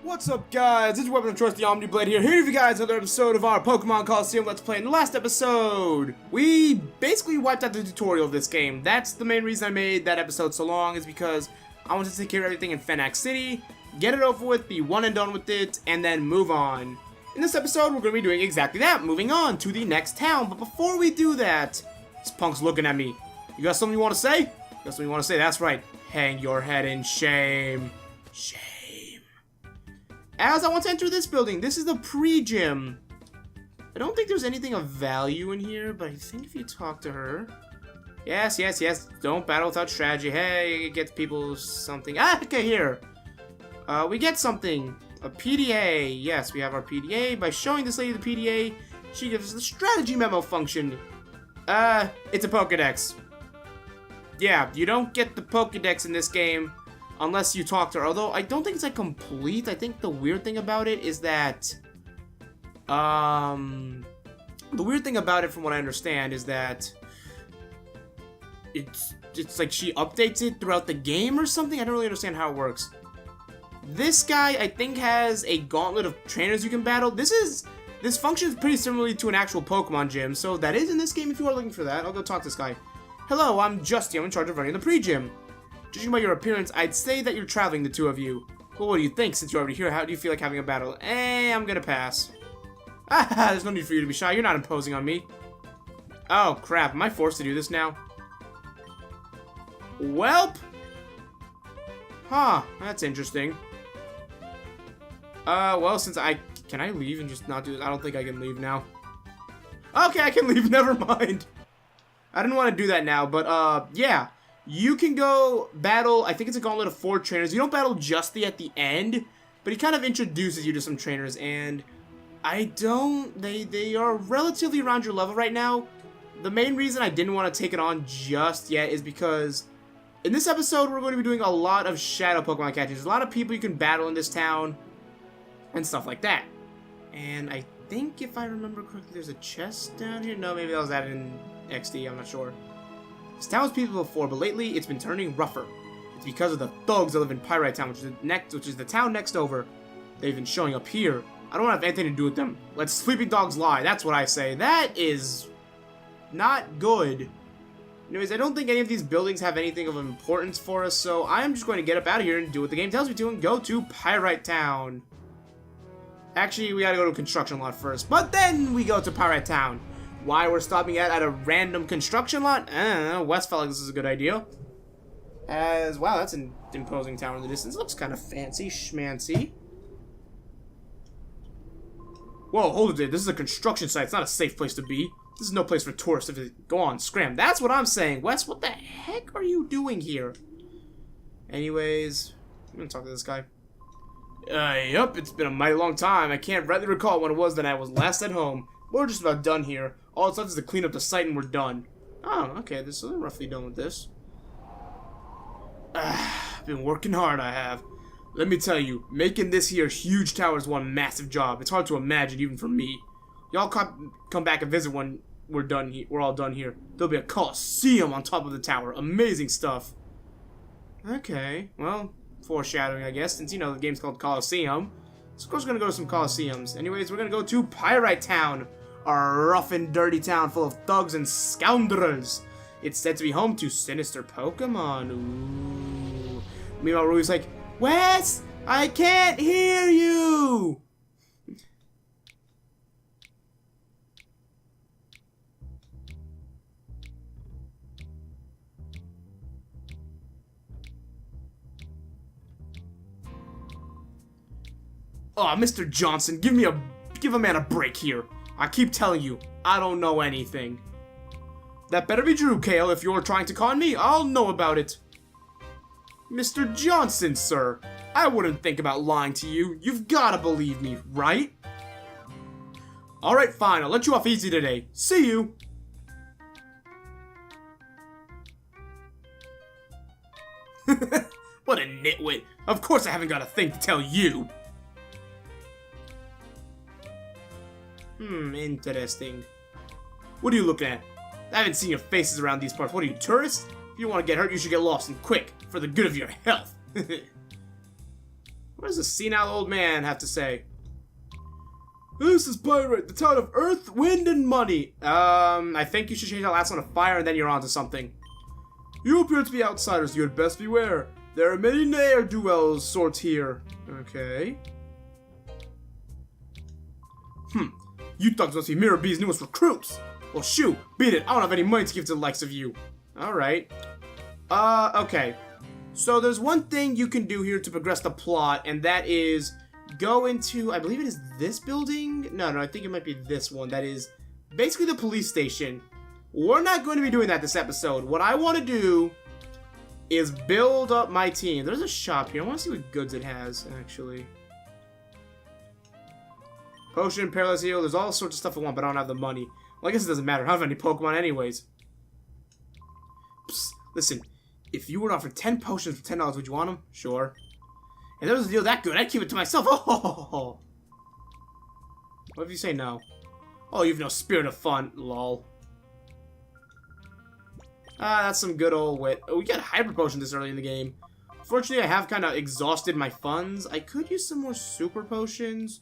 What's up, guys? It's your weapon of choice, the Omni Blade here with you guys another episode of our Pokemon Colosseum Let's Play. In the last episode, we basically wiped out the tutorial of this game. That's the main reason I made that episode so long, is because I wanted to take care of everything in Enex City, get it over with, be one and done with it, and then move on. In this episode, we're going to be doing exactly that, moving on to the next town. But before we do that, this punk's looking at me. You got something you want to say? You got something you want to say? That's right. Hang your head in shame. Shame. As I want to enter this building, this is the pre-gym. I don't think there's anything of value in here, but I think if you talk to her... Yes. Don't battle without strategy. Hey, get people something. Ah, okay, here. We get something. A PDA. Yes, we have our PDA. By showing this lady the PDA, she gives us the strategy memo function. It's a Pokedex. Yeah, you don't get the Pokedex in this game unless you talk to her, although I don't think it's like complete. I think the weird thing about it is that, the weird thing about it from what I understand is that it's like she updates it throughout the game or something. I don't really understand how it works. This guy, I think, has a gauntlet of trainers you can battle. This functions pretty similarly to an actual Pokemon gym, so that is in this game if you are looking for that. I'll go talk to this guy. Hello, I'm Justy. I'm in charge of running the pre-gym. Judging by your appearance, I'd say that you're traveling, the two of you. Well, what do you think since you're already here? How do you feel like having a battle? I'm gonna pass. Ah, there's no need for you to be shy. You're not imposing on me. Oh, crap. Am I forced to do this now? Welp. Huh, that's interesting. Well, since can I leave and just not do this? I don't think I can leave now. Okay, I can leave. Never mind. I didn't want to do that now, but, yeah. You can go battle, I think it's a gauntlet of 4 trainers. You don't battle Justy at the end, but he kind of introduces you to some trainers, and they are relatively around your level right now. The main reason I didn't want to take it on just yet is because in this episode, we're going to be doing a lot of shadow Pokemon catches. There's a lot of people you can battle in this town, and stuff like that. And I think, if I remember correctly, there's a chest down here. No, maybe that was added in XD, I'm not sure. This town was peaceful before, but lately it's been turning rougher. It's because of the thugs that live in Pyrite Town, which is the town next over. They've been showing up here. I don't have anything to do with them. Let sleeping dogs lie. That's what I say. That is not good. Anyways, I don't think any of these buildings have anything of importance for us, so I'm just going to get up out of here and do what the game tells me to and go to Pyrite Town. Actually, we gotta go to a construction lot first, but then we go to Pyrite Town. Why we're stopping at a random construction lot? I don't know. Wes felt like this is a good idea. Wow, that's an imposing tower in the distance. Looks kind of fancy, schmancy. Whoa, hold it. This is a construction site. It's not a safe place to be. This is no place for tourists. Go on, scram. That's what I'm saying. Wes, what the heck are you doing here? Anyways, I'm gonna talk to this guy. Yup, it's been a mighty long time. I can't rightly recall when it was that I was last at home. We're just about done here. All it's left is to clean up the site and we're done. Oh, okay, this is roughly done with this. I've been working hard, I have. Let me tell you, making this here huge tower is one massive job. It's hard to imagine, even for me. Y'all come back and visit when we're all done here. There'll be a Colosseum on top of the tower. Amazing stuff. Okay, well, foreshadowing, I guess, since, you know, the game's called Colosseum. So, of course, we're gonna go to some Colosseums. Anyways, we're gonna go to Pyrite Town, a rough and dirty town full of thugs and scoundrels. It's said to be home to sinister Pokemon. Ooh. Meanwhile, Rui's like, Wes, I can't hear you! Oh, Mr. Johnson, give a man a break here. I keep telling you, I don't know anything. That better be true, Kale. If you're trying to con me, I'll know about it. Mr. Johnson, sir, I wouldn't think about lying to you. You've gotta believe me, right? Alright, fine. I'll let you off easy today. See you. What a nitwit. Of course I haven't got a thing to tell you. Interesting. What are you looking at? I haven't seen your faces around these parts. What are you, tourists? If you want to get hurt, you should get lost, and quick, for the good of your health. What does a senile old man have to say? This is Pyrite, the town of earth, wind, and money. I think you should change that last one to fire and then you're on to something. You appear to be outsiders. You had best beware. There are many ne'er-do-wells sorts here. Okay. You thugs must be Mirror B's newest recruits. Well, shoot, beat it. I don't have any money to give to the likes of you. Alright. Okay. So there's one thing you can do here to progress the plot, and that is go into, I believe it is this building? No, I think it might be this one. That is basically the police station. We're not going to be doing that this episode. What I want to do is build up my team. There's a shop here. I want to see what goods it has, actually. Potion, paralysis heal. There's all sorts of stuff I want, but I don't have the money. Well, I guess it doesn't matter. I don't have any Pokemon anyways. Psst, listen. If you were offered 10 potions for $10, would you want them? Sure. And there was a deal that good, I'd keep it to myself. Oh! What if you say no? Oh, you've no spirit of fun. Lol. That's some good old wit. Oh, we got Hyper Potion this early in the game. Fortunately, I have kind of exhausted my funds. I could use some more Super Potions.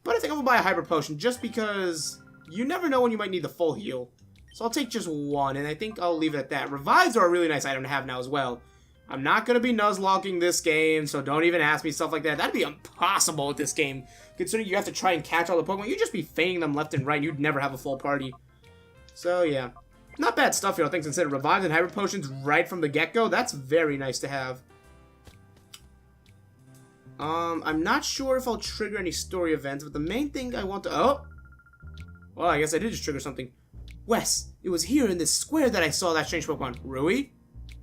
But I think I'm going to buy a Hyper Potion just because you never know when you might need the full heal. So I'll take just one, and I think I'll leave it at that. Revives are a really nice item to have now as well. I'm not going to be Nuzlocking this game, so don't even ask me stuff like that. That'd be impossible with this game. Considering you have to try and catch all the Pokemon, you'd just be feigning them left and right. You'd never have a full party. So, yeah. Not bad stuff here, I think, consider Revives and Hyper Potions right from the get-go. That's very nice to have. I'm not sure if I'll trigger any story events, but the main thing I want to... Oh! Well, I guess I did just trigger something. Wes, it was here in this square that I saw that strange Pokemon. Rui?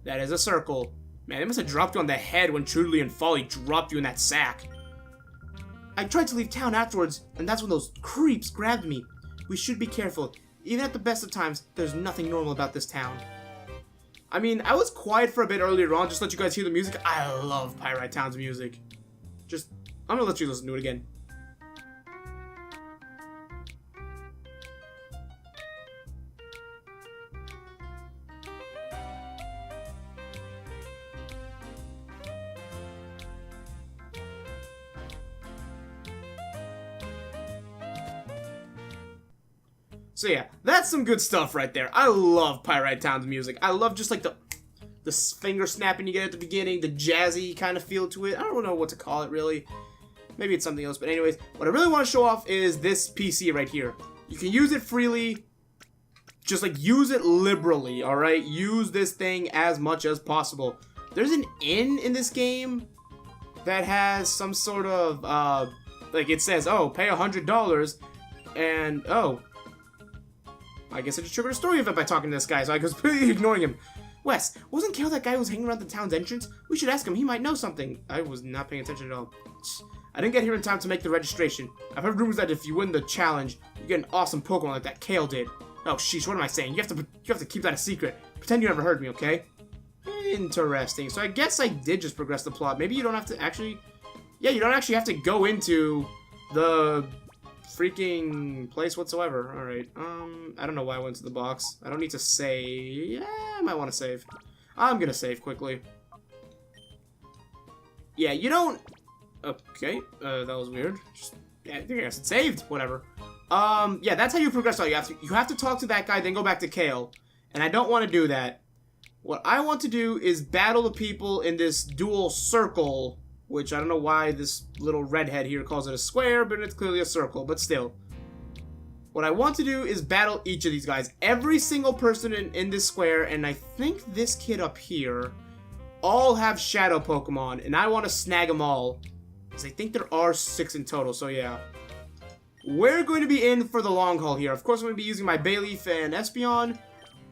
That is a circle. Man, they must have dropped you on the head when Trudely and Folly dropped you in that sack. I tried to leave town afterwards, and that's when those creeps grabbed me. We should be careful. Even at the best of times, there's nothing normal about this town. I mean, I was quiet for a bit earlier on, just to let you guys hear the music. I love Pyrite Town's music. I'm gonna let you listen to it again. So yeah, that's some good stuff right there. I love Pyrite Town's music. I love just like the finger snapping you get at the beginning, the jazzy kind of feel to it. I don't know what to call it really. Maybe it's something else, but anyways, what I really want to show off is this PC right here. You can use it freely. Just like use it liberally, alright? Use this thing as much as possible. There's an inn in this game that has some sort of, like it says, oh, pay $100, and, oh, I guess I just triggered a story event by talking to this guy, so I was completely ignoring him. Wes, wasn't Kale that guy who was hanging around the town's entrance? We should ask him, he might know something. I was not paying attention at all. I didn't get here in time to make the registration. I've heard rumors that if you win the challenge, you get an awesome Pokemon like that Kale did. Oh, sheesh, what am I saying? You have to keep that a secret. Pretend you never heard me, okay? Interesting. So I guess I did just progress the plot. Maybe you don't have to actually... Yeah, you don't actually have to go into the freaking place whatsoever. Alright, I don't know why I went to the box. I don't need to save. Yeah, I might want to save. I'm gonna save quickly. Yeah, you don't... Okay, that was weird. Yeah, I guess it saved. Whatever. Yeah, that's how you progress. You have to talk to that guy, then go back to Kale. And I don't want to do that. What I want to do is battle the people in this dual circle, which I don't know why this little redhead here calls it a square, but it's clearly a circle, but still. What I want to do is battle each of these guys. Every single person in this square, and I think this kid up here, all have shadow Pokemon, and I want to snag them all. Because I think there are 6 in total, so yeah. We're going to be in for the long haul here. Of course, I'm going to be using my Bayleaf and Espeon.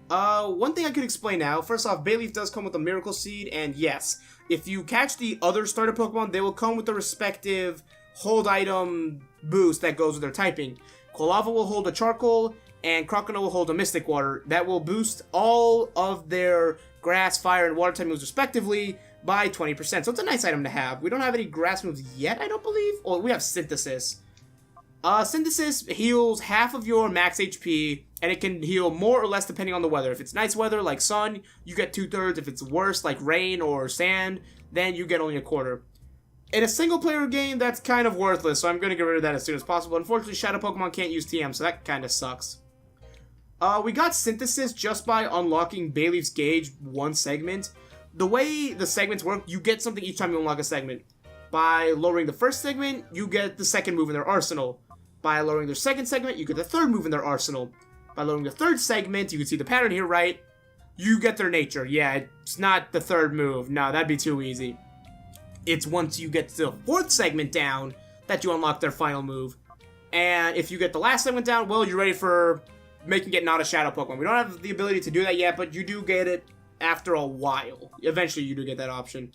One thing I could explain now. First off, Bayleaf does come with a Miracle Seed, and yes, if you catch the other starter Pokemon, they will come with the respective hold item boost that goes with their typing. Quilava will hold a Charcoal, and Croconaw will hold a Mystic Water. That will boost all of their Grass, Fire, and Water type moves respectively by 20%. So it's a nice item to have. We don't have any Grass moves yet, I don't believe. Well, we have Synthesis. Synthesis heals half of your max HP, and it can heal more or less depending on the weather. If it's nice weather, like sun, you get 2/3. If it's worse, like rain or sand, then you get only 1/4. In a single-player game, that's kind of worthless, so I'm going to get rid of that as soon as possible. Unfortunately, Shadow Pokemon can't use TM, so that kind of sucks. We got Synthesis just by unlocking Bayleaf's Gauge one segment. The way the segments work, you get something each time you unlock a segment. By lowering the first segment, you get the second move in their arsenal. By lowering their second segment, you get the third move in their arsenal. By lowering the third segment, you can see the pattern here, right? You get their nature. Yeah, it's not the third move. No, that'd be too easy. It's once you get the fourth segment down that you unlock their final move. And if you get the last segment down, well, you're ready for making it not a Shadow Pokemon. We don't have the ability to do that yet, but you do get it after a while. Eventually, you do get that option.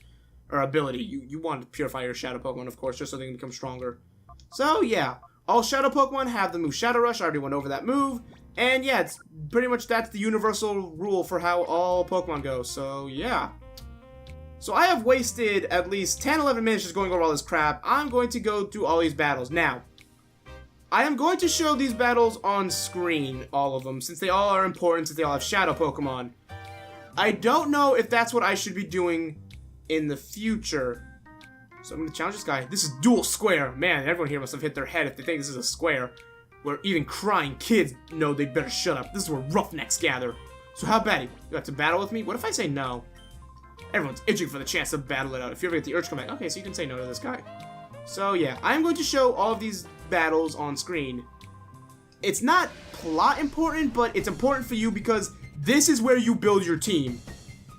Or ability. You want to purify your Shadow Pokemon, of course, just so they can become stronger. So, yeah. All Shadow Pokemon have the move Shadow Rush. I already went over that move. And, yeah, it's pretty much that's the universal rule for how all Pokemon go. So, yeah. So I have wasted at least 10-11 minutes just going over all this crap. I'm going to go through all these battles. Now, I am going to show these battles on screen, all of them, since they all are important, since they all have Shadow Pokemon. I don't know if that's what I should be doing in the future. So I'm going to challenge this guy. This is dual square. Man, everyone here must have hit their head if they think this is a square. Where even crying kids know they better shut up. This is where roughnecks gather. So how bad? You have to battle with me? What if I say no? Everyone's itching for the chance to battle it out. If you ever get the urge to come back, okay, so you can say no to this guy. So yeah, I'm going to show all of these battles on screen. It's not plot important, but it's important for you because this is where you build your team.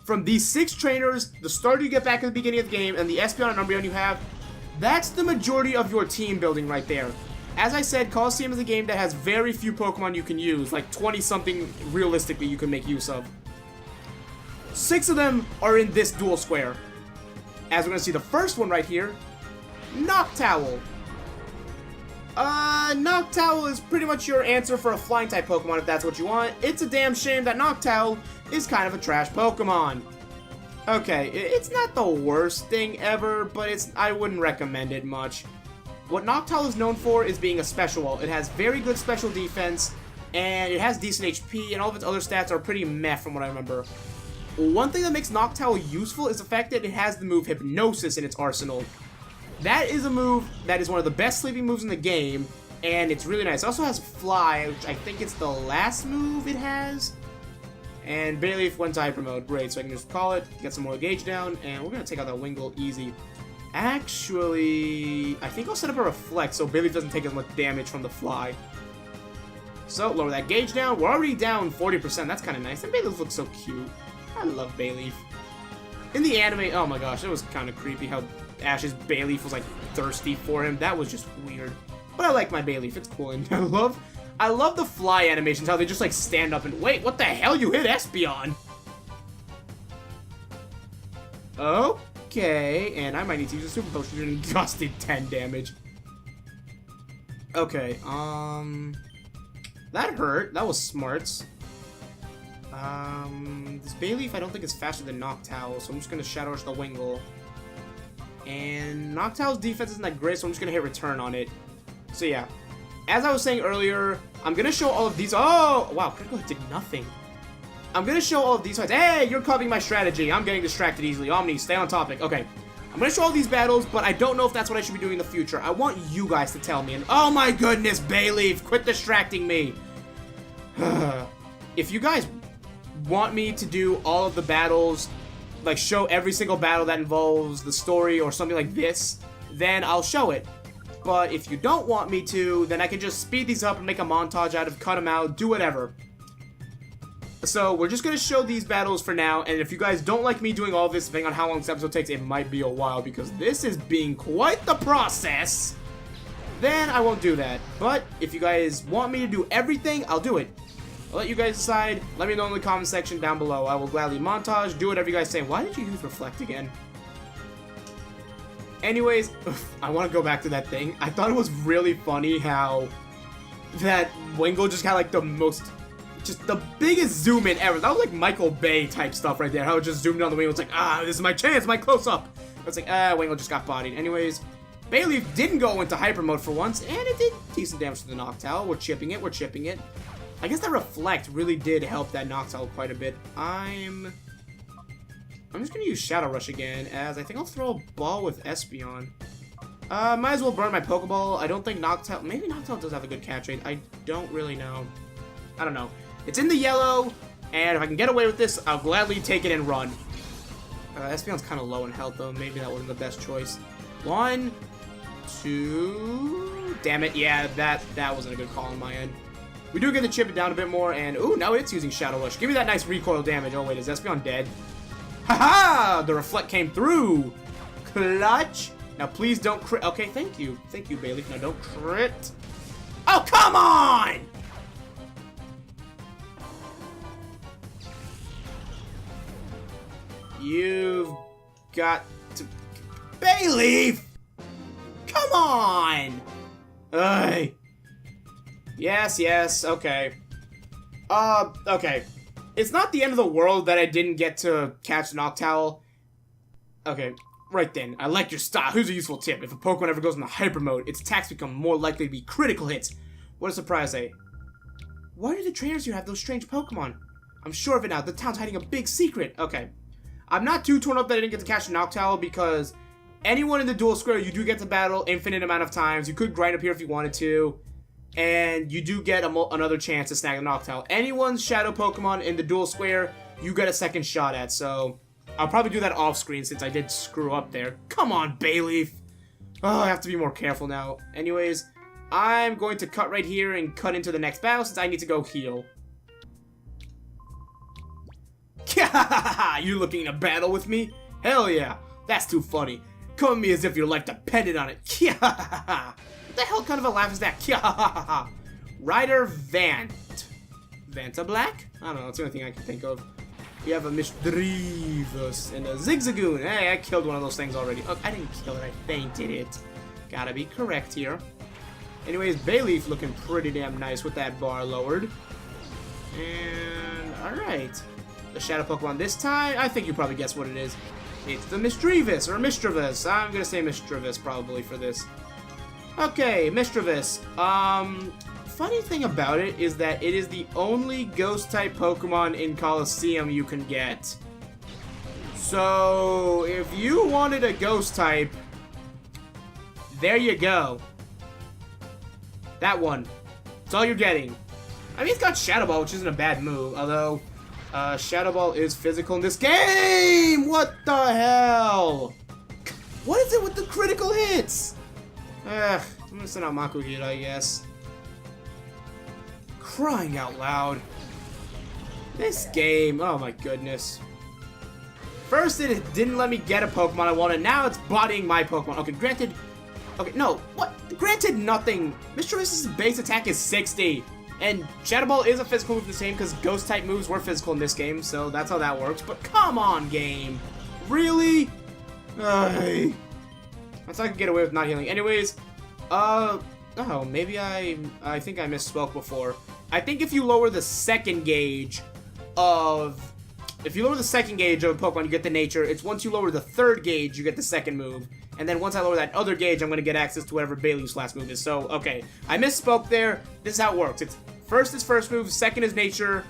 From these 6 trainers, the starter you get back at the beginning of the game, and the Espeon and Umbreon you have, that's the majority of your team building right there. As I said, Colosseum is a game that has very few Pokemon you can use, like 20-something realistically you can make use of. 6 of them are in this dual square. As we're going to see the first one right here, Noctowl. Noctowl is pretty much your answer for a flying type Pokemon if that's what you want. It's a damn shame that Noctowl is kind of a trash Pokemon. Okay, it's not the worst thing ever, but I wouldn't recommend it much. What Noctowl is known for is being a special. It has very good special defense, and it has decent HP, and all of its other stats are pretty meh from what I remember. One thing that makes Noctowl useful is the fact that it has the move Hypnosis in its arsenal. That is a move that is one of the best sleeping moves in the game, and it's really nice. It also has Fly, which I think it's the last move it has. And Bayleaf went to Hyper Mode. Great, so I can just call it, get some more gauge down, and we're going to take out that Wingull easy. Actually, I think I'll set up a Reflect so Bayleaf doesn't take as much damage from the Fly. So, lower that gauge down. We're already down 40%. That's kind of nice. And Bayleaf looks so cute. I love Bayleaf. In the anime, oh my gosh, it was kind of creepy how Ash's Bayleaf was like thirsty for him. That was just weird. But I like my Bayleaf. It's cool. And I love the fly animations, how they just like stand up and wait, what the hell? You hit Espeon. Okay, and I might need to use a super potion and just did 10 damage. Okay, that hurt. That was smarts. This Bayleaf I don't think is faster than Noctowl, so I'm just gonna Shadow Rush the Wingull. And Noctowl's defense isn't that great, so I'm just gonna hit Return on it. So yeah, as I was saying earlier, I'm gonna show all of these. Oh wow, critical hit did nothing. I'm gonna show all of these fights. Hey, you're copying my strategy. I'm getting distracted easily. Omni, stay on topic. Okay, I'm gonna show all these battles, but I don't know if that's what I should be doing in the future. I want you guys to tell me. And oh my goodness, Bayleaf, quit distracting me. If you guys want me to do all of the battles, like show every single battle that involves the story or something like this, then I'll show it. But if you don't want me to, then I can just speed these up and make a montage out of, cut them out, do whatever. So we're just going to show these battles for now, and if you guys don't like me doing all of this, depending on how long this episode takes, it might be a while, because this is being quite the process, then I won't do that. But if you guys want me to do everything, I'll do it. I'll let you guys decide. Let me know in the comment section down below. I will gladly montage, do whatever you guys say. Why did you use Reflect again? Anyways, I want to go back to that thing. I thought it was really funny how that Wingull just got like just the biggest zoom in ever. That was like Michael Bay type stuff right there. How it just zoomed on the Wingull. It's like, this is my chance, my close up. It's like, Wingull just got bodied. Anyways, Bayleaf didn't go into hyper mode for once, and it did decent damage to the Noctowl. We're chipping it, we're chipping it. I guess that Reflect really did help that Noctowl quite a bit. I'm just gonna use Shadow Rush again, as I think I'll throw a ball with Espeon. Might as well burn my Pokeball. I don't think Noctowl... Maybe Noctowl does have a good catch rate. I don't really know. I don't know. It's in the yellow, and if I can get away with this, I'll gladly take it and run. Espeon's kind of low in health, though. Maybe that wasn't the best choice. 1, 2... Damn it. Yeah, that wasn't a good call on my end. We do get to chip it down a bit more, and... Ooh, now it's using Shadow Rush. Give me that nice recoil damage. Oh, wait, is Espeon dead? Haha! The Reflect came through! Clutch! Now, please don't crit. Okay, thank you. Thank you, Bailey. Now, don't crit. Oh, come on! You've got to... Bailey! Come on! Ugh. Yes, okay. Okay. It's not the end of the world that I didn't get to catch Noctowl. Okay. Right then, I like your style. Here's a useful tip. If a Pokemon ever goes into Hyper Mode, its attacks become more likely to be critical hits. What a surprise, eh? Why do the trainers here have those strange Pokemon? I'm sure of it now. The town's hiding a big secret. Okay. I'm not too torn up that I didn't get to catch Noctowl because anyone in the dual square, you do get to battle infinite amount of times. You could grind up here if you wanted to. And you do get another chance to snag a Noctowl. Anyone's Shadow Pokemon in the dual square, you get a second shot at, so... I'll probably do that off screen since I did screw up there. Come on, Bayleaf! Oh, I have to be more careful now. Anyways, I'm going to cut right here and cut into the next battle since I need to go heal. You looking to battle with me? Hell yeah! That's too funny. Come at me as if your life depended on it. What the hell kind of a laugh is that? Ryder Vant. Vanta Black? I don't know, it's the only thing I can think of. We have a Misdreavus and a Zigzagoon. Hey, I killed one of those things already. Oh, I didn't kill it, I fainted it. Gotta be correct here. Anyways, Bayleaf looking pretty damn nice with that bar lowered. And, alright. The Shadow Pokemon this time, I think you probably guessed what it is. It's the Misdreavus, or Misdreavus. I'm gonna say Misdreavus probably for this. Okay, Misdreavus. Funny thing about it is that it is the only Ghost-type Pokemon in Colosseum you can get. So, if you wanted a Ghost-type, there you go. That one. That's all you're getting. I mean, it's got Shadow Ball, which isn't a bad move, although Shadow Ball is physical in this game! What the hell? What is it with the critical hits? I'm gonna send out Makuhita, I guess. Crying out loud. This game, oh my goodness. First it didn't let me get a Pokemon I wanted, now it's bodying my Pokemon. Okay, granted, okay, no, what? Granted nothing. Misdreavus' base attack is 60. And Shadow Ball is a physical move the same because Ghost-type moves were physical in this game, so that's how that works. But come on, game. Really? That's how I can get away with not healing. Anyways, oh, maybe I think I misspoke before. I think if you lower the second gauge of... If you lower the second gauge of a Pokemon, you get the nature. It's once you lower the third gauge, you get the second move. And then once I lower that other gauge, I'm going to get access to whatever Bayleaf's last move is. So, okay. I misspoke there. This is how it works. It's first is first move, second is nature,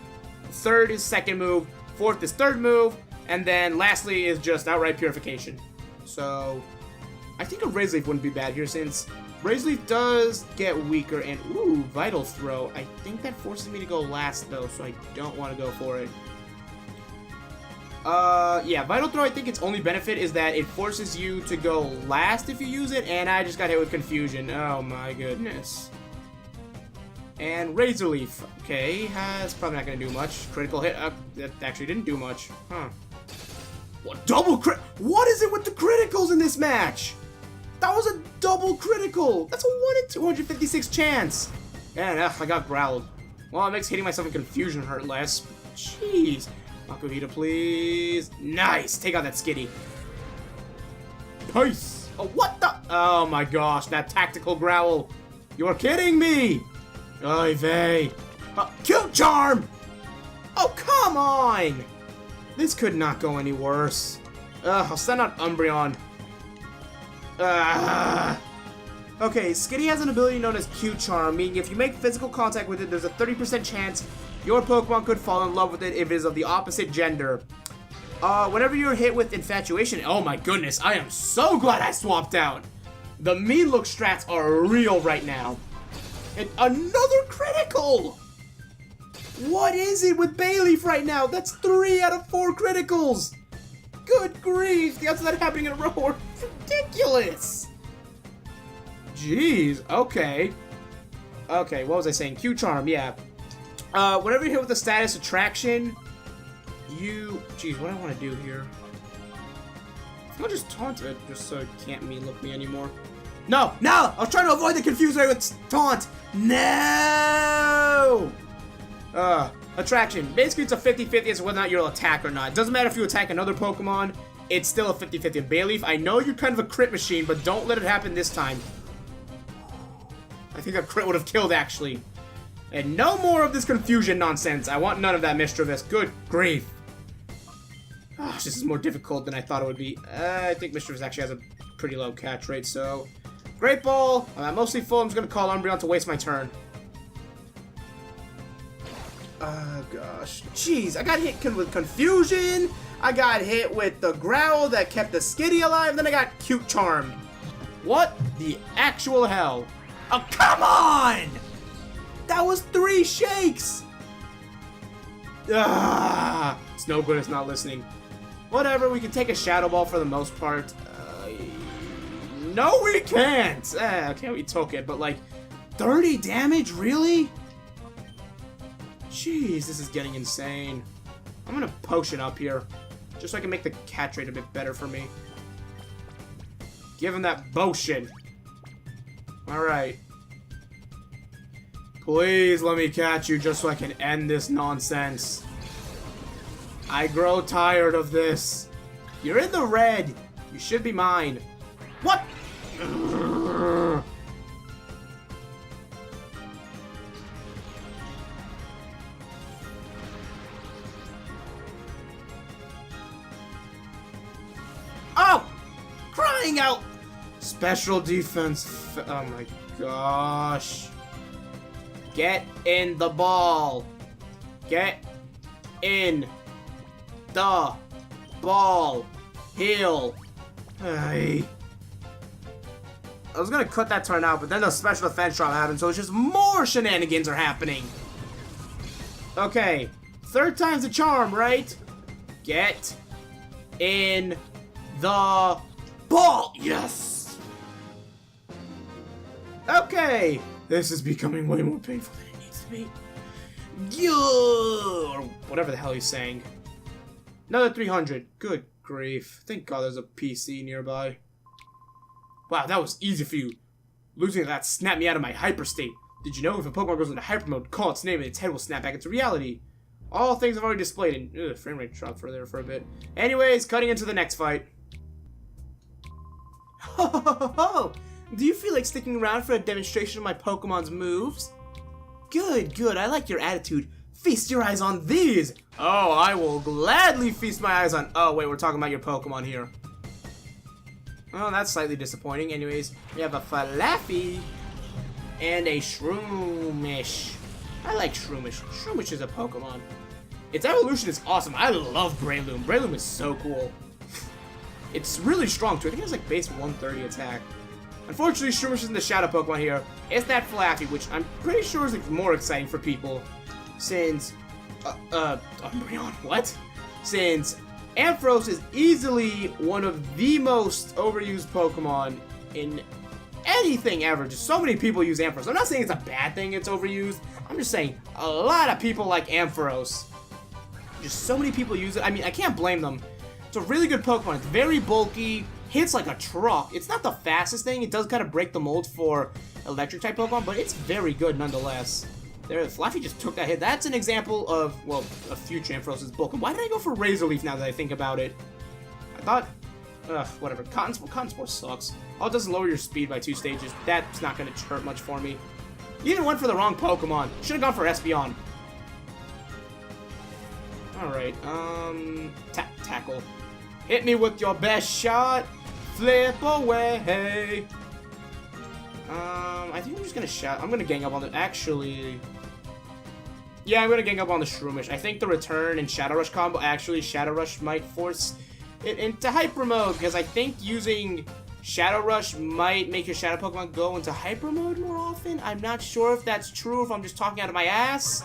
third is second move, fourth is third move, and then lastly is just outright purification. So, I think a Razor Leaf wouldn't be bad here since Razor Leaf does get weaker. And, ooh, Vital Throw. I think that forces me to go last, though, so I don't want to go for it. Yeah, Vital Throw, I think its only benefit is that it forces you to go last if you use it, and I just got hit with Confusion. Oh my goodness. And Razor Leaf, okay, has probably not gonna do much. Critical hit, that actually didn't do much. Huh. What, double crit? What is it with the criticals in this match? That was a double critical! That's a 1 in 256 chance! And, I got growled. Well, it makes hitting myself in Confusion hurt less. Jeez. Makuhita, please. Nice! Take out that Skitty. Nice! Oh, what the? Oh my gosh, that tactical growl. You're kidding me! Oy vey. Cute Charm! Oh, come on! This could not go any worse. I'll send out Umbreon. Okay, Skitty has an ability known as Cute Charm, meaning if you make physical contact with it, there's a 30% chance your Pokemon could fall in love with it if it is of the opposite gender. Whenever you're hit with Infatuation, oh my goodness, I am so glad I swapped out. The mean look strats are real right now. And another critical! What is it with Bayleaf right now? That's 3 out of 4 criticals! Good grief, the odds of that happening in a row are ridiculous! Jeez, okay. Okay, what was I saying? Q-Charm, yeah. Whenever you hit with the status attraction, you... Jeez, what do I want to do here? I'll just taunt it, just so it can't look me anymore. No! No! I was trying to avoid the confused way with taunt! No! Attraction. Basically, it's a 50-50 as to whether or not you'll attack or not. It doesn't matter if you attack another Pokemon, it's still a 50-50. Bayleaf, I know you're kind of a crit machine, but don't let it happen this time. I think a crit would have killed, actually. And no more of this confusion nonsense. I want none of that, Mischievous. Good grief. Oh, this is more difficult than I thought it would be. I think Mischievous actually has a pretty low catch rate, so... Great Ball! I'm mostly full. I'm just going to call Umbreon to waste my turn. Oh, gosh. Jeez, I got hit with Confusion. I got hit with the Growl that kept the Skitty alive. Then I got Cute Charm. What the actual hell? Oh, come on! That was 3 shakes! Ah, it's no good, it's not listening. Whatever, we can take a Shadow Ball for the most part. No, we can't! Okay, we took it, but like, 30 damage? Really? Jeez, this is getting insane. I'm gonna potion up here, just so I can make the catch rate a bit better for me. Give him that potion. Alright. Please let me catch you just so I can end this nonsense. I grow tired of this. You're in the red. You should be mine. What? Oh! Crying out! Special defense. Oh my gosh. Get in the ball. Get in the ball. Heal. Hey. I was gonna cut that turn out, but then the special defense drop happened, so it's just more shenanigans are happening. Okay. 3rd time's the charm, right? Get in the ball. Yes. Okay. This is becoming way more painful than it needs to be. Or whatever the hell he's saying. Another 300. Good grief. Thank God there's a PC nearby. Wow, that was easy for you. Losing that snapped me out of my hyper state. Did you know if a Pokemon goes into hyper mode, call its name and its head will snap back into reality? All things I've already displayed, and frame rate dropped for there for a bit. Anyways, cutting into the next fight. Ho ho ho ho ho! Do you feel like sticking around for a demonstration of my Pokemon's moves? Good, good, I like your attitude. Feast your eyes on these! Oh, I will gladly feast my eyes on... Oh, wait, we're talking about your Pokemon here. Oh, that's slightly disappointing. Anyways, we have a Falafi and a Shroomish. I like Shroomish. Shroomish is a Pokemon. Its evolution is awesome. I love Breloom. Breloom is so cool. It's really strong, too. I think it has, like, base 130 attack. Unfortunately, Shroomish isn't the Shadow Pokemon here. It's that Falafi, which I'm pretty sure is like, more exciting for people. Since... Umbreon, what? Since Ampharos is easily one of the most overused Pokemon in anything ever. Just so many people use Ampharos. I'm not saying it's a bad thing it's overused. I'm just saying a lot of people like Ampharos. Just so many people use it. I mean, I can't blame them. It's a really good Pokemon. It's very bulky, hits like a truck. It's not the fastest thing. It does kind of break the mold for electric type Pokemon, but it's very good nonetheless. There, Fluffy just took that hit. That's an example of, well, a future Ampharos' bulk. And why did I go for Razor Leaf now that I think about it? I thought, whatever. Cotton Spore sucks. All it does is lower your speed by 2 stages. That's not going to hurt much for me. You even went for the wrong Pokemon. Should have gone for Espeon. Alright, Tackle. Hit me with your best shot. Flip away. I think I'm just gonna shout. I'm gonna gang up on the. Actually, yeah, I'm gonna gang up on the Shroomish. I think the return and Shadow Rush combo, actually, Shadow Rush might force it into Hyper Mode, because I think using Shadow Rush might make your Shadow Pokemon go into Hyper Mode more often. I'm not sure if that's true, if I'm just talking out of my ass.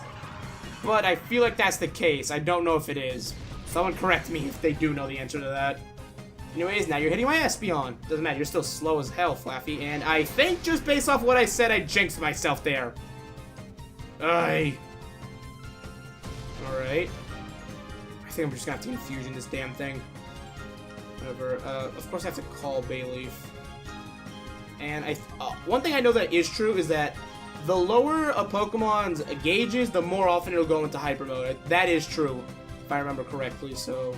But I feel like that's the case. I don't know if it is. Someone correct me if they do know the answer to that. Anyways, now you're hitting my Espeon. Doesn't matter, you're still slow as hell, Flaffy. And I think just based off what I said, I jinxed myself there. Alright. I think I'm just gonna have to infusion this damn thing. Whatever. Of course I have to call Bayleaf. And one thing I know that is true is that the lower a Pokemon's gauge is, the more often it'll go into Hyper Mode. That is true, if I remember correctly, so...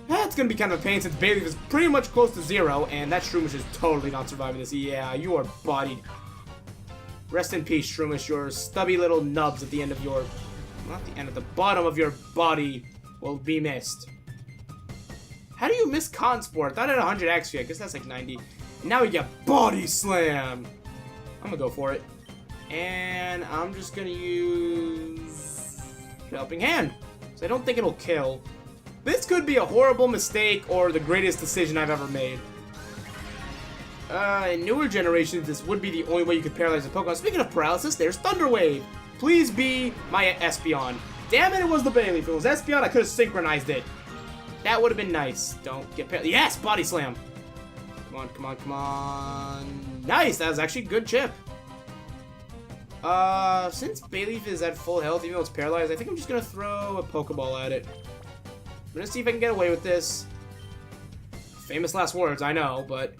That's gonna be kind of a pain since Bayleaf is pretty much close to 0, and that Shroomish is totally not surviving this. Yeah, you are bodied. Rest in peace, Shroomish. Your stubby little nubs at the end of your... Not the end, at the bottom of your body will be missed. How do you miss Consport? I thought it had 100 XP. I guess that's like 90. And now we get Body Slam. I'm gonna go for it. And I'm just gonna use Helping Hand. So I don't think it'll kill. This could be a horrible mistake or the greatest decision I've ever made. In newer generations, this would be the only way you could paralyze a Pokemon. Speaking of paralysis, there's Thunder Wave. Please be my Espeon. Damn it, it was the Bayleaf. If it was Espeon, I could have synchronized it. That would have been nice. Don't get paralyzed. Yes, Body Slam. Come on, come on, come on. Nice, that was actually a good chip. Since Bayleaf is at full health, even though it's paralyzed, I think I'm just gonna throw a Pokeball at it. I'm gonna see if I can get away with this. Famous last words, I know, but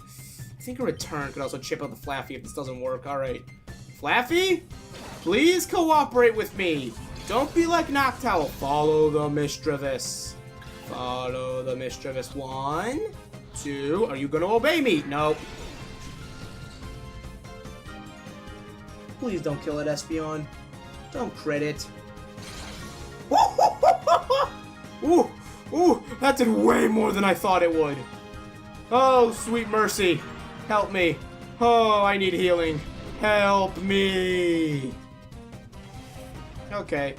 I think a return could also chip out the Flaffy if this doesn't work. Alright. Flaffy? Please cooperate with me. Don't be like Noctowl. Follow the Misdreavus. Follow the Misdreavus. 1, 2. Are you gonna obey me? Nope. Please don't kill it, Espeon. Don't crit it. Ooh! Ooh! That did way more than I thought it would. Oh, sweet mercy. Help me. Oh, I need healing. Help me. Okay.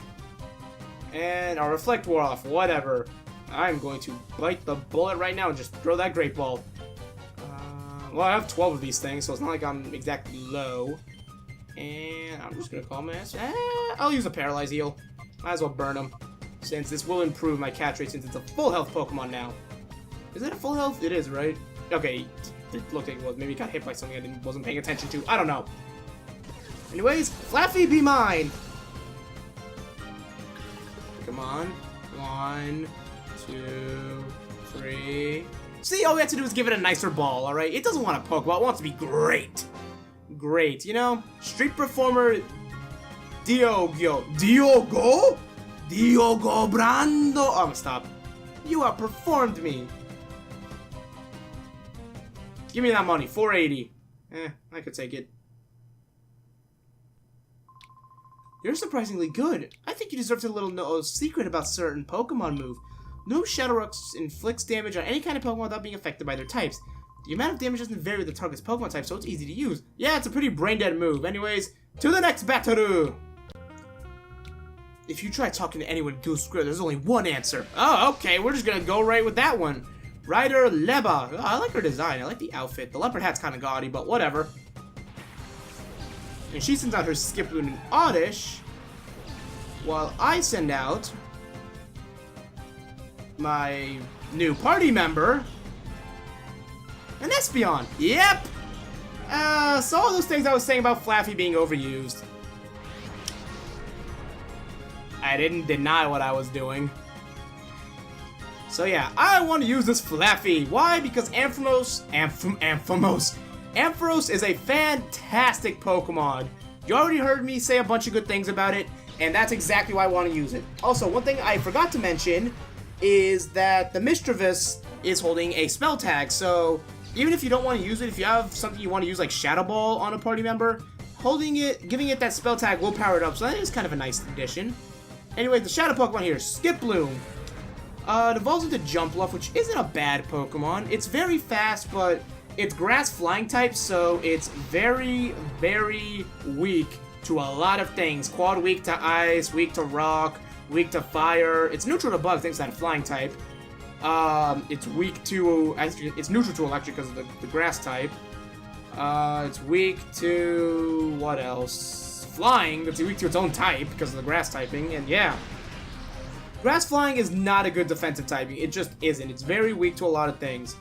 And our Reflect wore off. Whatever. I'm going to bite the bullet right now and just throw that Great Ball. Well, I have 12 of these things, so it's not like I'm exactly low. And I'm just going to call my ass. I'll use a Paralyze Heal. Might as well burn him. Since this will improve my catch rate since it's a full health Pokemon now. Is it a full health? It is, right? Okay, it looked like it was. Maybe it got hit by something I wasn't paying attention to. I don't know. Anyways, Flaffy, be mine! Come on. 1, 2, 3. See, all we have to do is give it a nicer ball, alright? It doesn't want a Pokeball, it wants to be great. Great, you know? Street Performer Diogo Brando. Oh, I'm gonna stop. You outperformed me. Give me that money. 480. I could take it. You're surprisingly good. I think you deserve to know a secret about certain Pokemon move. No Shadow Rush inflicts damage on any kind of Pokemon without being affected by their types. The amount of damage doesn't vary with the target's Pokemon type, so it's easy to use. Yeah, it's a pretty brain-dead move. Anyways, to the next battle. If you try talking to anyone in Dual Square, there's only one answer. Oh, okay, we're just gonna go right with that one. Rider Leba. Oh, I like her design. I like the outfit. The leopard hat's kind of gaudy, but whatever. And she sends out her Skiploon and Oddish, while I send out my new party member, an Espeon. Yep! So all those things I was saying about Flaffy being overused. I didn't deny what I was doing. So yeah, I want to use this Flaffy. Why? Because Ampharos is a fantastic Pokemon. You already heard me say a bunch of good things about it, and that's exactly why I want to use it. Also, one thing I forgot to mention is that the Misdreavus is holding a spell tag, so even if you don't want to use it, if you have something you want to use like Shadow Ball on a party member, holding it, giving it that spell tag will power it up, so that is kind of a nice addition. Anyway, the Shadow Pokemon here, Skiploom. It evolves into Jumpluff, which isn't a bad Pokemon. It's very fast, but it's Grass Flying type, so it's very, very weak to a lot of things. Quad weak to Ice, weak to Rock, weak to Fire. It's neutral to Bug, thanks to that Flying type. It's weak to, it's neutral to electric because of the grass type. It's weak to, what else? Flying, it's weak to its own type because of the grass typing, and yeah. Grass flying is not a good defensive typing, it just isn't. It's very weak to a lot of things.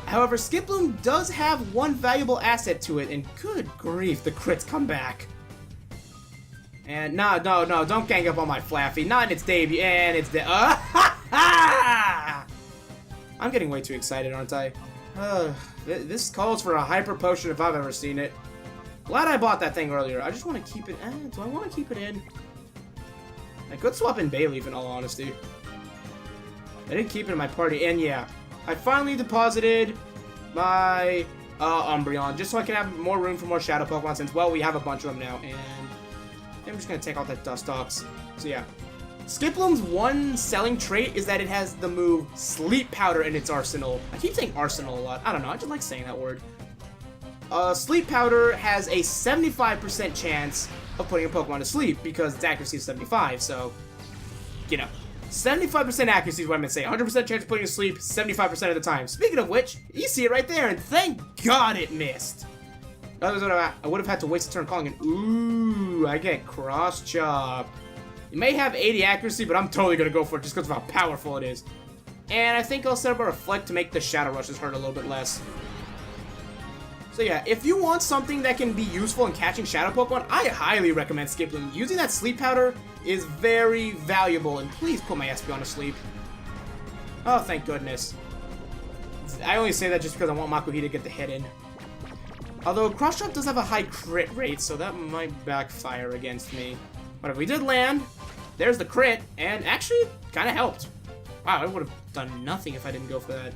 However, Skiploom does have one valuable asset to it, and good grief, the crits come back. And no, don't gang up on my Flaffy. Not in its debut, and it's I'm getting way too excited, aren't I? This calls for a hyper potion if I've ever seen it. Glad I bought that thing earlier. I just want to keep it. Do I want to keep it in? I could swap in Bayleaf in all honesty. I didn't keep it in my party, and yeah. I finally deposited my Umbreon, just so I can have more room for more Shadow Pokemon, since, well, we have a bunch of them now, and I'm just going to take out that Dustox. So yeah. Skiploom's one selling trait is that it has the move Sleep Powder in its arsenal. I keep saying arsenal a lot. I don't know, I just like saying that word. Sleep Powder has a 75% chance of putting a Pokemon to sleep, because its accuracy is 75, so, you know. 75% accuracy is what I'm going to say. 100% chance of putting to sleep 75% of the time. Speaking of which, you see it right there, and thank God it missed. Otherwise, I would have had to waste a turn calling it. Ooh, I get Cross Chop. It may have 80 accuracy, but I'm totally going to go for it just because of how powerful it is. And I think I'll set up a Reflect to make the Shadow Rushes hurt a little bit less. So yeah, if you want something that can be useful in catching Shadow Pokemon, I highly recommend Skiploom. Using that Sleep Powder is very valuable, and please put my Espeon to sleep. Oh, thank goodness. I only say that just because I want Makuhita to get the hit in. Although Cross Chop does have a high crit rate, so that might backfire against me. But if we did land, there's the crit, and actually, it kind of helped. Wow, I would have done nothing if I didn't go for that.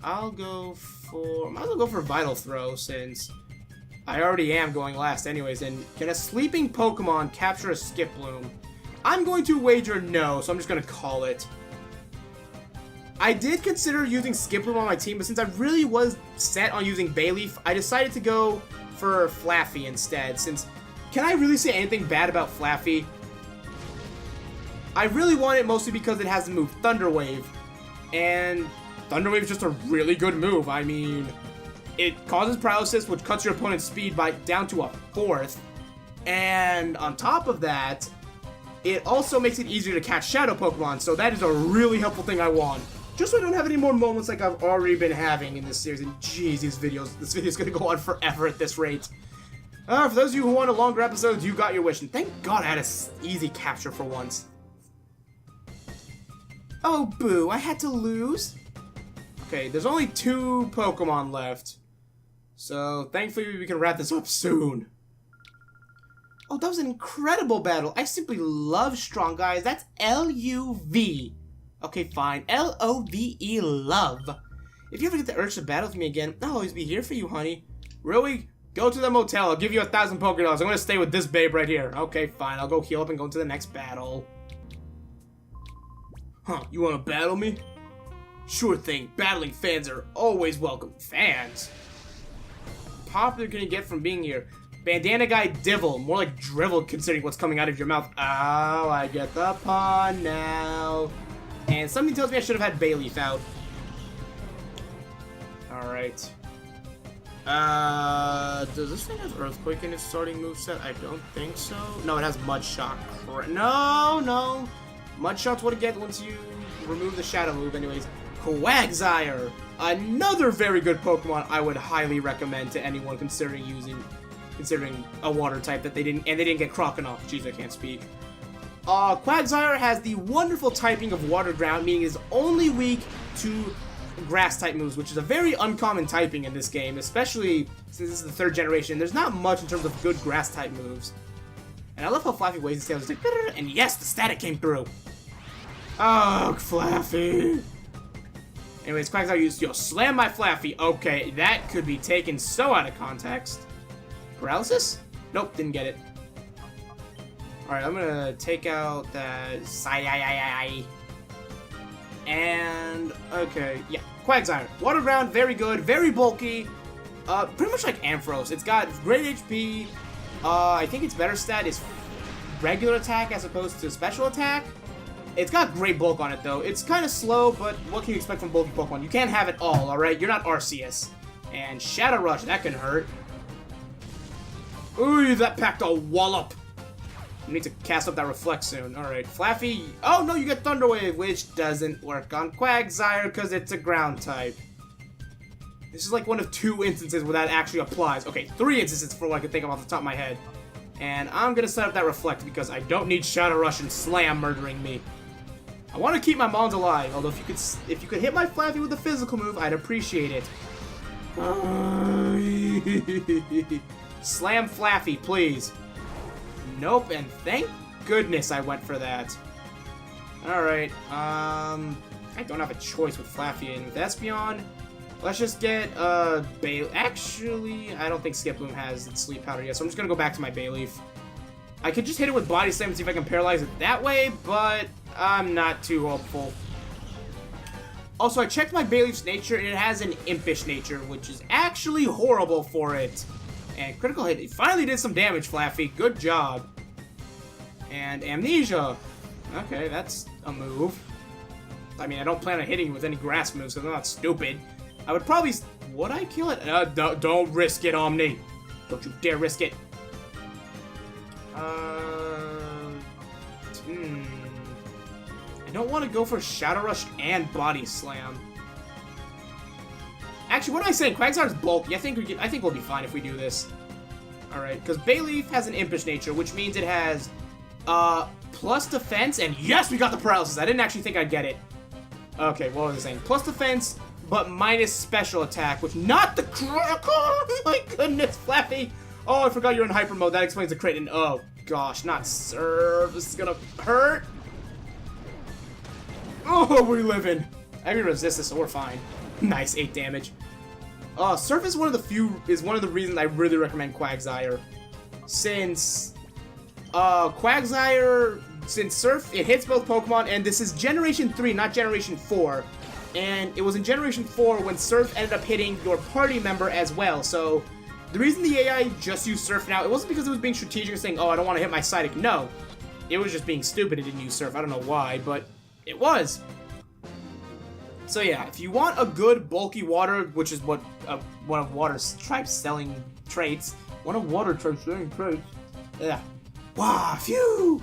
I'll go for... might as well go for Vital Throw, since I already am going last anyways. And can a sleeping Pokemon capture a Skiploom? I'm going to wager no, so I'm just going to call it. I did consider using Skiploom on my team, but since I really was set on using Bayleaf, I decided to go for Flaffy instead, since... Can I really say anything bad about Flaffy? I really want it mostly because it has the move Thunder Wave, and Thunder Wave is just a really good move. I mean, it causes paralysis, which cuts your opponent's speed by down to a fourth, and on top of that, it also makes it easier to catch Shadow Pokemon, so that is a really helpful thing I want. Just so I don't have any more moments like I've already been having in this series, and jeez, this video is going to go on forever at this rate. For those of you who want a longer episode, you got your wish, and thank God I had an easy capture for once. Oh, boo, I had to lose? Okay, there's only 2 Pokemon left, so thankfully we can wrap this up soon. Oh, that was an incredible battle. I simply love strong guys. That's L-U-V. Okay, fine. L-O-V-E, love. If you ever get the urge to battle with me again, I'll always be here for you, honey. Really? Go to the motel. I'll give you 1,000 Pokédollars. I'm going to stay with this babe right here. Okay, fine. I'll go heal up and go into the next battle. Huh, you want to battle me? Sure thing. Battling fans are always welcome. Fans? Popular can you get from being here? Bandana Guy Divil. More like drivel considering what's coming out of your mouth. Oh, I get the pun now. And something tells me I should have had Bayleaf out. Alright. Does this thing have Earthquake in its starting moveset? I don't think so. No, it has Mud Shot. No. Mud Shot's what it gets once you remove the Shadow move anyways. Quagsire! Another very good Pokemon I would highly recommend to anyone considering a water type that they didn't get Croconaw. Jeez, I can't speak. Quagsire has the wonderful typing of Water Ground, meaning it's only weak to grass type moves, which is a very uncommon typing in this game, especially since this is the 3rd generation. There's not much in terms of good grass type moves. And I love how Flaffy waves his tail. It's like, and yes, the static came through. Oh, Flaffy. Anyways, Quagsire used, slam my Flaffy. Okay, that could be taken so out of context. Paralysis? Nope, didn't get it. Alright, I'm gonna take out that and okay, yeah, Quagsire. Water Ground, very good, very bulky. Pretty much like Ampharos. It's got great HP. I think its better stat is regular attack as opposed to special attack. It's got great bulk on it, though. It's kind of slow, but what can you expect from bulky Pokemon? You can't have it all, alright? You're not Arceus. And Shadow Rush, that can hurt. Ooh, that packed a wallop. You need to cast up that Reflect soon. Alright, Flaffy. Oh, no, you get Thunder Wave, which doesn't work on Quagsire because it's a ground type. This is like one of 2 instances where that actually applies. Okay, 3 instances for what I can think of off the top of my head. And I'm going to set up that Reflect because I don't need Shadow Rush and Slam murdering me. I want to keep my Mons alive, although if you could hit my Flaffy with a physical move, I'd appreciate it. Slam Flaffy, please. Nope, and thank goodness I went for that. Alright, I don't have a choice with Flaffy and with Espeon. Let's just get, Actually, I don't think Skiploom has its Sleep Powder yet, so I'm just gonna go back to my Bayleaf. I could just hit it with Body Slam and see if I can paralyze it that way, but I'm not too hopeful. Also, I checked my Bayleaf's nature, and it has an Impish nature, which is actually horrible for it. And critical hit. It finally did some damage, Flaffy. Good job. And Amnesia. Okay, that's a move. I mean, I don't plan on hitting you with any grass moves, because I'm not stupid. I would probably... Would I kill it? Don't risk it, Omni. Don't you dare risk it. I don't want to go for Shadow Rush and Body Slam. Actually, what am I saying? Quagsire's bulky. I think we'll be fine if we do this. Alright, because Bayleaf has an Impish nature, which means it has plus defense, and yes, we got the paralysis. I didn't actually think I'd get it. Okay, what was I saying? Plus defense, but minus special attack, which not the crit. Oh my goodness, Flaffy. Oh, I forgot you're in hyper mode. That explains the crit. And oh gosh, not Serve. This is gonna hurt. Oh, we living. I can resist this, so we're fine. Nice, 8 damage. Surf is one of the reasons I really recommend Quagsire. Since Surf, it hits both Pokemon, and this is Generation 3, not Generation 4. And it was in Generation 4 when Surf ended up hitting your party member as well. So, the reason the AI just used Surf now, it wasn't because it was being strategic and saying, oh, I don't want to hit my Psychic. No. It was just being stupid it didn't use Surf. I don't know why, but it was. So yeah, if you want a good bulky water, which is what one of water types selling traits, yeah. Wow, phew!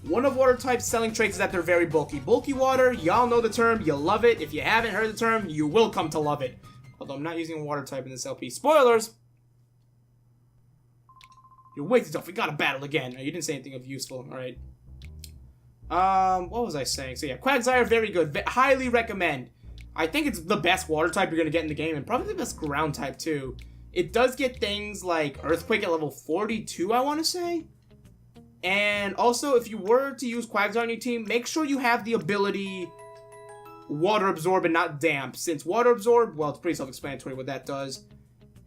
One of water types selling traits is that they're very bulky. Bulky water, y'all know the term, you love it. If you haven't heard the term, you will come to love it. Although I'm not using a water type in this LP. Spoilers! You're way too tough. We gotta battle again. You didn't say anything of useful. Alright. What was I saying? So yeah, Quagsire, very good. Highly recommend. I think it's the best water type you're gonna get in the game, and probably the best ground type too. It does get things like Earthquake at level 42, I want to say. And also, if you were to use Quagsire on your team, make sure you have the ability Water Absorb and not Damp. Since Water Absorb, well, it's pretty self-explanatory what that does.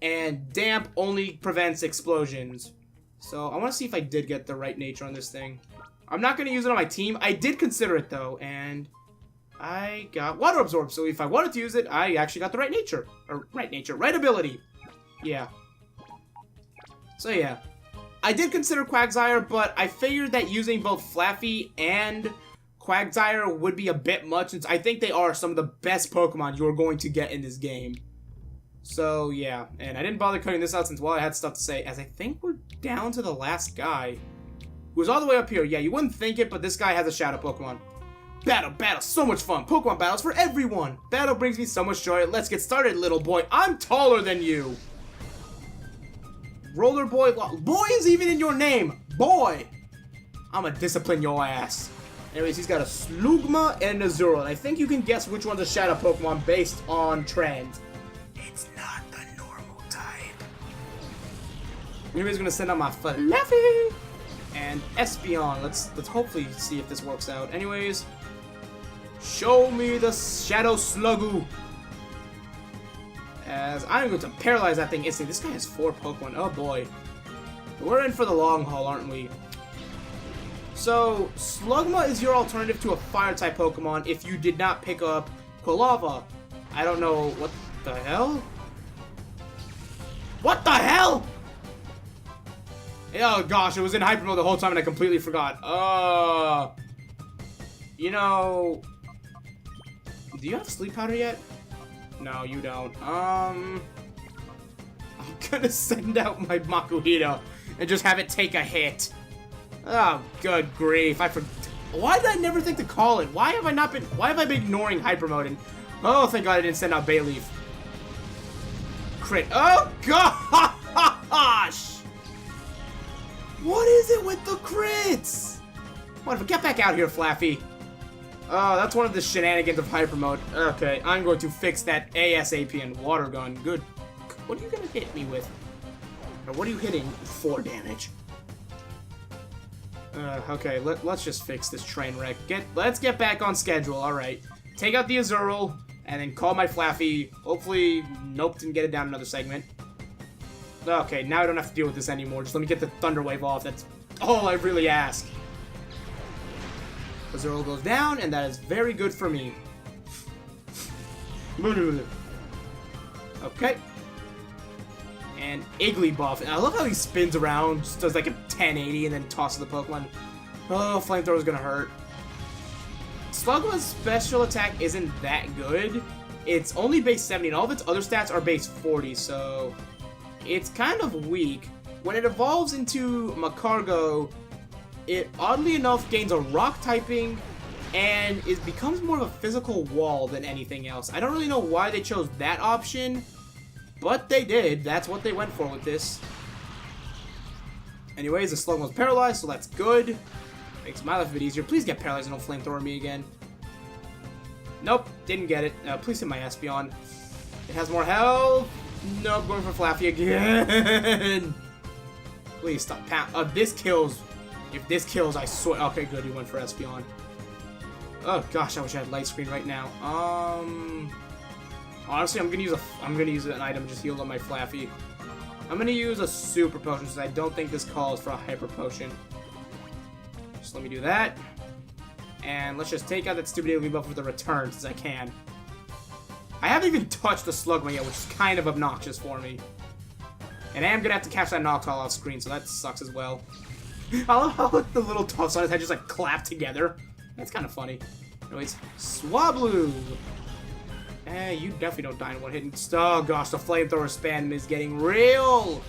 And Damp only prevents explosions. So, I want to see if I did get the right nature on this thing. I'm not going to use it on my team. I did consider it, though, and I got Water Absorb. So, if I wanted to use it, I actually got the right nature. Or, right ability. Yeah. So, yeah. I did consider Quagsire, but I figured that using both Flaffy and Quagsire would be a bit much, since I think they are some of the best Pokemon you're going to get in this game. So, yeah. And I didn't bother cutting this out since, well, I had stuff to say, as I think we're down to the last guy. Who's all the way up here. Yeah, you wouldn't think it, but this guy has a Shadow Pokemon. Battle, so much fun. Pokemon battles for everyone. Battle brings me so much joy. Let's get started, little boy. I'm taller than you. Roller boy. Boy is even in your name. Boy. I'ma discipline your ass. Anyways, he's got a Slugma and a Zoro. And I think you can guess which one's a Shadow Pokemon based on trend. It's not the normal type. Anyways, gonna send out my Fluffy and Espeon. Let's hopefully see if this works out. Anyways, show me the Shadow Slugoo. As I'm going to paralyze that thing instantly. This guy has 4 Pokemon. Oh boy. We're in for the long haul, aren't we? So, Slugma is your alternative to a Fire-type Pokemon if you did not pick up Quilava. I don't know what the hell? What the hell? Oh gosh, it was in hyper mode the whole time and I completely forgot. You know... Do you have sleep powder yet? No, you don't. I'm gonna send out my Makuhito and just have it take a hit. Oh, good grief. Why did I never think to call it? Why have I been ignoring hyper mode? And, oh, thank God I didn't send out Bayleaf. Crit. Oh, gosh! What is it with the crits? Whatever, get back out here, Flaffy. Oh, that's one of the shenanigans of hyper mode. Okay, I'm going to fix that ASAP and water gun. Good. What are you gonna hit me with? Or what are you hitting? 4 damage. Okay, let's just fix this train wreck. Let's get back on schedule. All right, take out the Azurill and then call my Flaffy. Hopefully, nope, didn't get it down another segment. Okay, now I don't have to deal with this anymore. Just let me get the Thunder Wave off. That's all I really ask. Azurill goes down, and that is very good for me. Okay. And Igglybuff. And I love how he spins around, just does like a 1080 and then tosses the Pokemon. Oh, Flamethrower's gonna hurt. Slugma's special attack isn't that good. It's only base 70, and all of its other stats are base 40, so it's kind of weak. When it evolves into Macargo, it oddly enough gains a rock typing and it becomes more of a physical wall than anything else. I don't really know why they chose that option, but they did. That's what they went for with this. Anyways, the Slugma's paralyzed, so that's good. Makes my life a bit easier. Please get paralyzed and don't flamethrower me again. Nope, didn't get it. Please hit my Espeon. It has more health. Nope, going for Flaffy again. Please stop. This kills. If this kills, I swear. Okay, good. He went for Espeon. Oh gosh, I wish I had light screen right now. Honestly, I'm gonna use an item to just heal on my Flaffy. I'm gonna use a super potion since I don't think this calls for a hyper potion. Just let me do that. And let's just take out that stupid AoE buff with a return since I can. I haven't even touched the Slugma yet, which is kind of obnoxious for me. And I am gonna have to catch that Noctowl off screen, so that sucks as well. I love how the little tufts on his head just like clap together. That's kind of funny. Anyways, Swablu. You definitely don't die in one hit. Oh gosh, the flamethrower spam is getting real.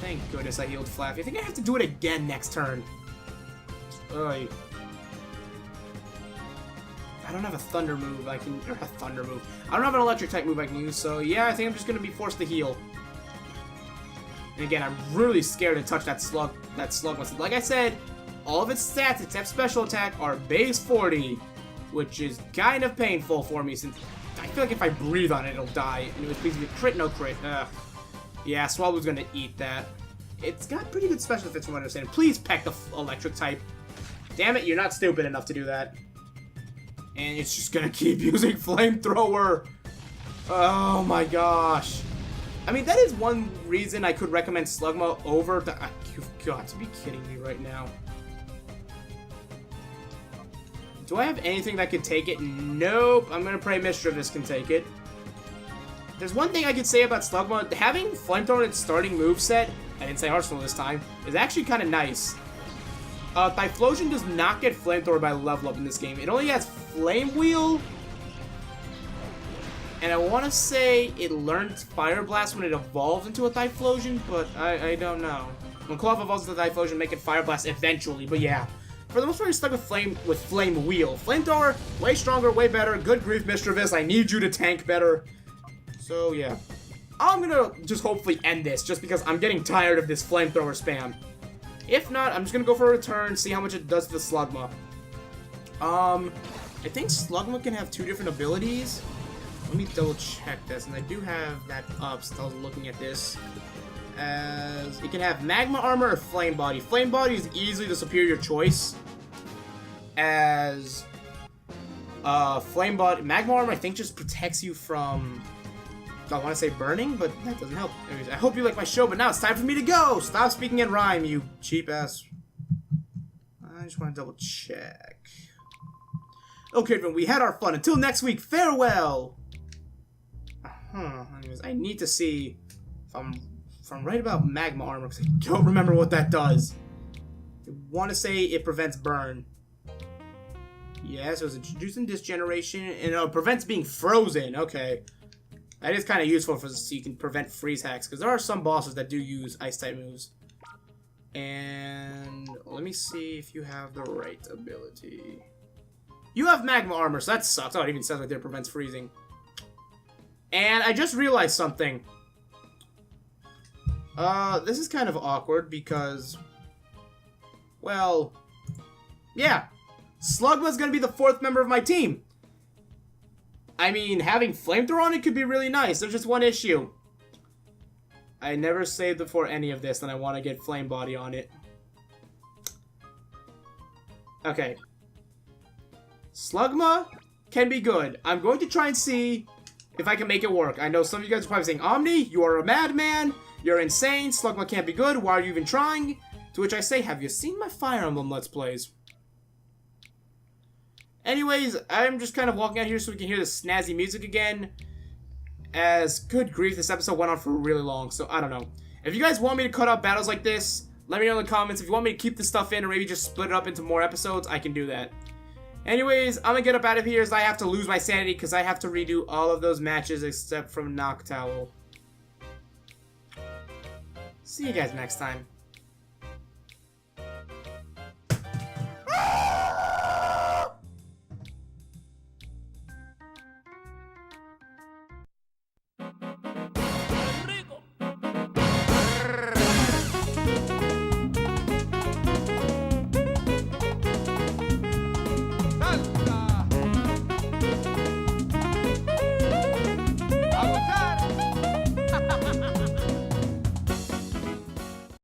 Thank goodness I healed Flaffy. I think I have to do it again next turn. Oy. I don't have a thunder move I can, or a thunder move. I don't have an electric type move I can use, so yeah, I think I'm just gonna be forced to heal. And again, I'm really scared to touch that slug. Like I said, all of its stats except special attack are base 40, which is kind of painful for me since I feel like if I breathe on it, it'll die. Anyways, please be crit, no crit. Ugh. Yeah, Swablu's gonna eat that. It's got pretty good special effects from what I understand. Please peck the electric type. Damn it, you're not stupid enough to do that. And it's just gonna keep using Flamethrower. Oh my gosh. I mean, that is one reason I could recommend Slugma over the... You've got to be kidding me right now. Do I have anything that could take it? Nope. I'm gonna pray Mischievous can take it. There's one thing I could say about Slugma. Having Flamethrower in its starting moveset, I didn't say Arsenal this time, is actually kind of nice. Typhlosion does not get Flamethrower by level up in this game. It only has Flame Wheel. And I want to say it learns Fire Blast when it evolves into a Typhlosion, but I don't know. When Cloth evolves into Typhlosion, make it Fire Blast eventually, but yeah. For the most part, you're stuck with Flame Wheel. Flamethrower, way stronger, way better. Good grief, Mischievous. I need you to tank better. So, yeah. I'm gonna just hopefully end this, just because I'm getting tired of this Flamethrower spam. If not, I'm just gonna go for a return, see how much it does to the Slugma. I think Slugma can have 2 different abilities. Let me double check this, and I do have that up, so I was looking at this. As it can have Magma Armor or Flame Body. Flame Body is easily the superior choice. As Flame Body, Magma Armor I think just protects you from, I want to say burning, but that doesn't help. Anyways, I hope you like my show, but now it's time for me to go! Stop speaking in rhyme, you cheap ass. I just want to double check. Okay, everyone, we had our fun. Until next week, farewell! Anyways, I need to see if I'm right about Magma Armor, because I don't remember what that does. I want to say it prevents burn. Yeah, so it's introducing this generation, and it prevents being frozen. Okay. That is kind of useful so you can prevent freeze hacks, because there are some bosses that do use ice-type moves. And let me see if you have the right ability. You have magma armor, so that sucks. Oh, it even says right there prevents freezing. And I just realized something. This is kind of awkward because, well, yeah. Slugma's gonna be the 4th member of my team. I mean, having Flamethrower on it could be really nice. There's just one issue. I never saved before any of this, and I want to get Flame Body on it. Okay. Slugma can be good. I'm going to try and see if I can make it work. I know some of you guys are probably saying, Omni, you are a madman. You're insane. Slugma can't be good. Why are you even trying? To which I say, have you seen my Fire Emblem Let's Plays? Anyways, I'm just kind of walking out here so we can hear the snazzy music again. As, good grief, this episode went on for really long, so I don't know. If you guys want me to cut out battles like this, let me know in the comments. If you want me to keep this stuff in or maybe just split it up into more episodes, I can do that. Anyways, I'm gonna get up out of here as I have to lose my sanity because I have to redo all of those matches except from Noctowl. See you guys next time.